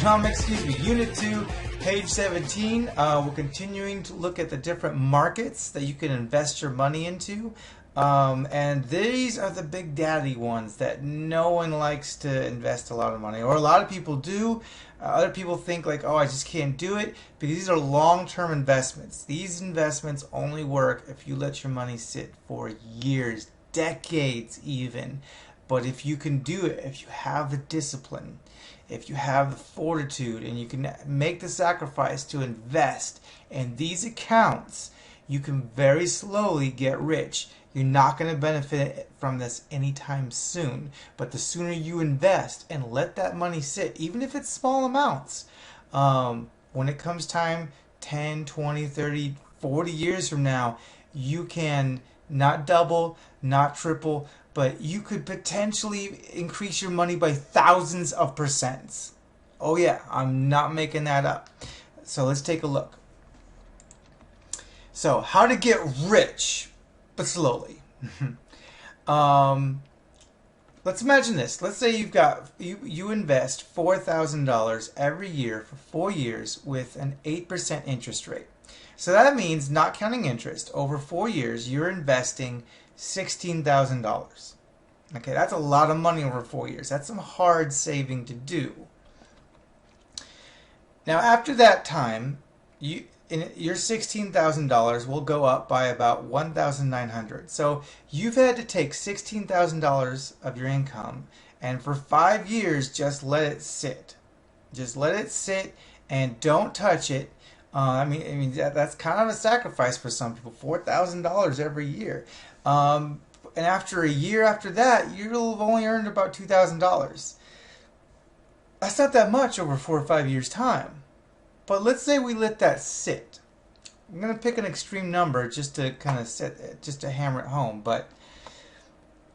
Unit 2, page 17. We're continuing to look at the different markets that you can invest your money into. And these are the big daddy ones that no one likes to invest a lot of money, or a lot of people do. Other people think like, oh, I just can't do it, because these are long-term investments. These investments only work if you let your money sit for years, decades even. But if you can do it, if you have the discipline, if you have the fortitude, and you can make the sacrifice to invest in these accounts, you can very slowly get rich. You're not going to benefit from this anytime soon. But the sooner you invest and let that money sit, even if it's small amounts, when it comes time 10, 20, 30, 40 years from now, you can not double, not triple, but you could potentially increase your money by thousands of percents. Oh yeah, I'm not making that up. So let's take a look. So how to get rich, but slowly. Let's imagine this. Let's say you invest $4,000 every year for 4 years with an 8% interest rate. So that means, not counting interest, over 4 years you're investing $16,000. Okay, that's a lot of money over 4 years. That's some hard saving to do. Now after that time, your $16,000 will go up by about $1,900. So you've had to take $16,000 of your income, and for 5 years just let it sit. Just let it sit and don't touch it. I mean that's kind of a sacrifice for some people. $4,000 every year. And after a year after that, you'll have only earned about $2,000. That's not that much over 4 or 5 years' time. But let's say we let that sit. I'm going to pick an extreme number just to kind of just to hammer it home. But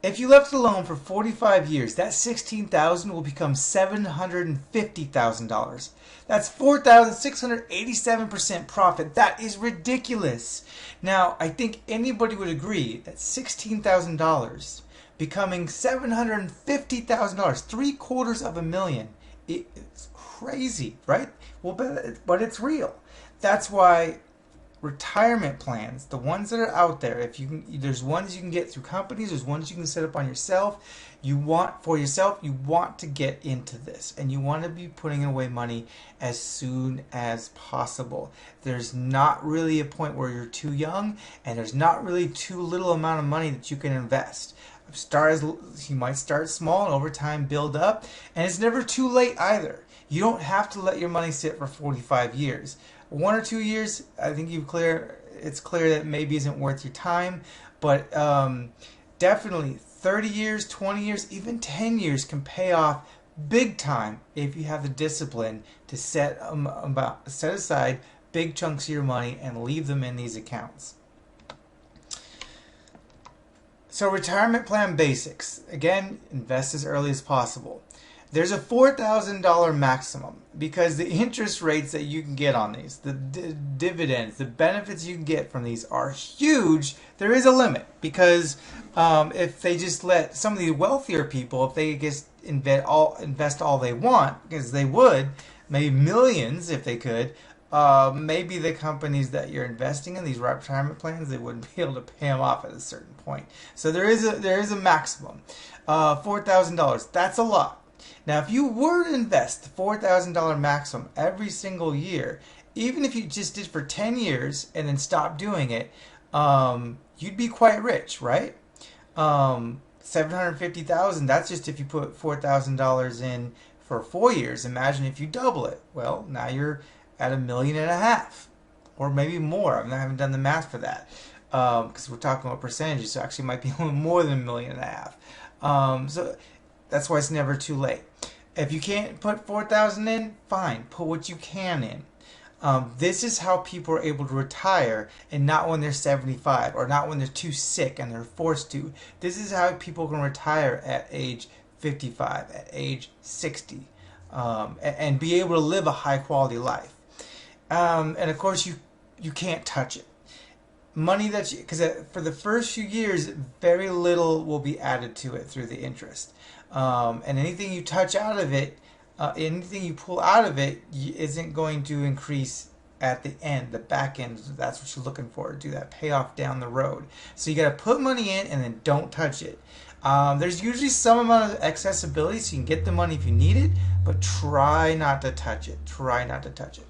if you left it alone for 45 years, that $16,000 will become $750,000. That's 4,687% profit. That is ridiculous. Now, I think anybody would agree that $16,000 becoming $750,000, $750,000, it's crazy, right? Well, but it's real. That's why retirement plans, the ones that are out there, there's ones you can get through companies, there's ones you can set up on yourself. You want to get into this, and you want to be putting away money as soon as possible. There's not really a point where you're too young, and there's not really too little amount of money that you can invest. You might start small and over time build up, and it's never too late either. You don't have to let your money sit for 45 years. 1 or 2 years, I think it's clear that maybe isn't worth your time, but definitely 30 years, 20 years, even 10 years can pay off big time if you have the discipline to set aside big chunks of your money and leave them in these accounts. So retirement plan basics. Again, invest as early as possible. There's a $4,000 maximum, because the interest rates that you can get on these, the dividends, the benefits you can get from these are huge. There is a limit, because if they just let some of the wealthier people, if they just invest all they want, because they would, maybe millions if they could, maybe the companies that you're investing in, these retirement plans, they wouldn't be able to pay them off at a certain point. So there is a maximum. $4,000, that's a lot. Now, if you were to invest the $4,000 maximum every single year, even if you just did for 10 years and then stopped doing it, you'd be quite rich, right? $750,000, that's just if you put $4,000 in for 4 years. Imagine if you double it. Well, now you're at $1.5 million, or maybe more. I haven't done the math for that, because we're talking about percentages, so actually it might be a little more than $1.5 million. So that's why it's never too late. If you can't put $4,000 in, fine, put what you can in. This is how people are able to retire, and not when they're 75 or not when they're too sick and they're forced to. This is how people can retire at age 55, at age 60, and be able to live a high quality life. And of course, you can't touch it. Money because for the first few years, very little will be added to it through the interest. And anything you touch out of it, anything you pull out of it isn't going to increase at the end, the back end. That's what you're looking for, do that payoff down the road. So you got to put money in and then don't touch it. There's usually some amount of accessibility, so you can get the money if you need it, but try not to touch it. Try not to touch it,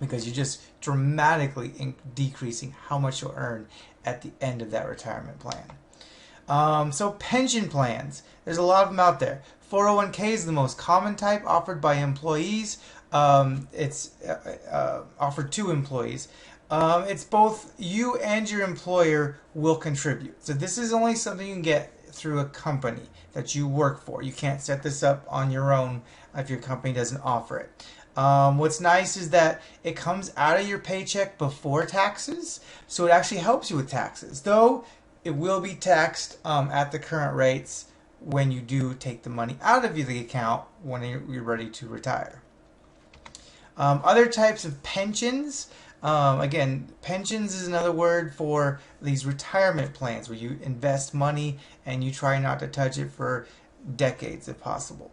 because you're just dramatically decreasing how much you'll earn at the end of that retirement plan. So pension plans, there's a lot of them out there. 401k is the most common type offered by employees. It's offered to employees. It's both you and your employer will contribute. So this is only something you can get through a company that you work for. You can't set this up on your own if your company doesn't offer it. What's nice is that it comes out of your paycheck before taxes, so it actually helps you with taxes, though it will be taxed at the current rates when you do take the money out of the account when you're ready to retire. Other types of pensions, again, pensions is another word for these retirement plans where you invest money and you try not to touch it for decades if possible.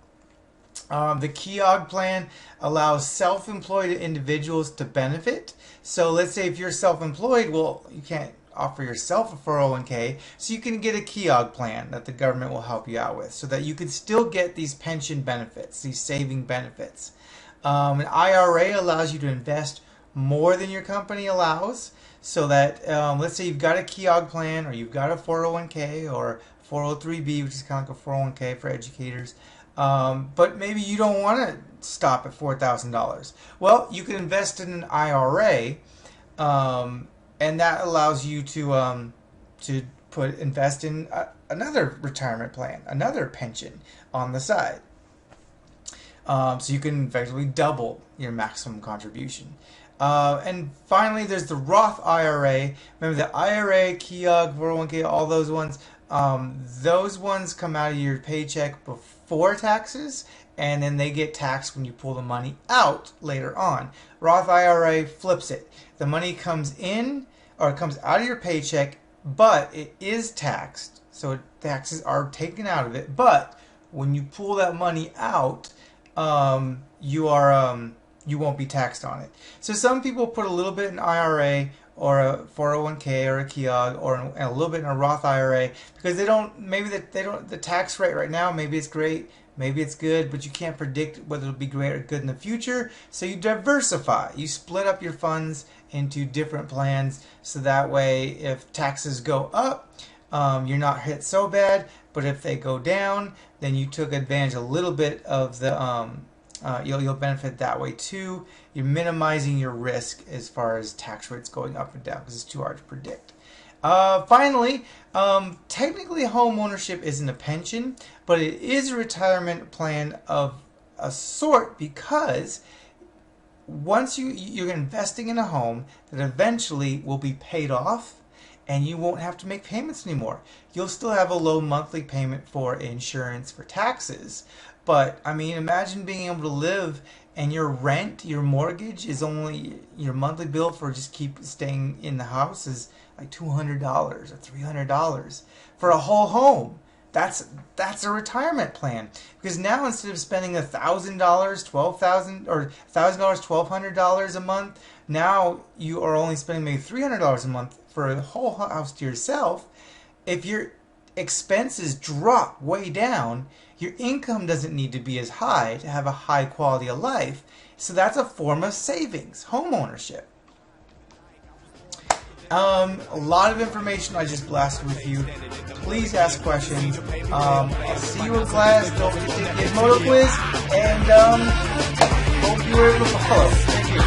The KEOG plan allows self-employed individuals to benefit. So let's say if you're self-employed, well, you can't offer yourself a 401k, so you can get a KEOG plan that the government will help you out with so that you can still get these pension benefits, these saving benefits. An IRA allows you to invest more than your company allows, so that let's say you've got a KEOG plan or you've got a 401k or 403b, which is kind of like a 401k for educators. But maybe you don't want to stop at $4,000. Well, you can invest in an IRA, and that allows you to invest in another retirement plan, another pension on the side. So you can effectively double your maximum contribution. And finally, there's the Roth IRA. Remember the IRA, KEOG, 401k, all those ones. Those ones come out of your paycheck before taxes, and then they get taxed when you pull the money out later on. Roth IRA flips it. The money comes in, or it comes out of your paycheck, but it is taxed. So taxes are taken out of it. But when you pull that money out, you won't be taxed on it. So some people put a little bit in IRA or a 401k or a KEOG or a little bit in a Roth IRA because the tax rate right now, maybe it's great, maybe it's good, but you can't predict whether it'll be great or good in the future. So you diversify. You split up your funds into different plans, so that way if taxes go up, you're not hit so bad, but if they go down, then you took advantage a little bit of the you'll benefit that way too. You're minimizing your risk as far as tax rates going up and down because it's too hard to predict. Finally, technically home ownership isn't a pension, but it is a retirement plan of a sort, because once you're investing in a home that eventually will be paid off, and you won't have to make payments anymore. You'll still have a low monthly payment for insurance, for taxes. But, I mean, imagine being able to live and your rent, your mortgage is only, your monthly bill for just keep staying in the house is like $200 or $300 for a whole home. That's a retirement plan, because now instead of spending $1,000, $12,000 or $1,000, $1,200 a month, now you are only spending maybe $300 a month for a whole house to yourself. If your expenses drop way down, your income doesn't need to be as high to have a high quality of life. So that's a form of savings, home ownership. A lot of information I just blasted with you. Please ask questions. I'll see you in class. Don't forget to take the Gizmodo quiz, and hope you were able to follow. Thank you.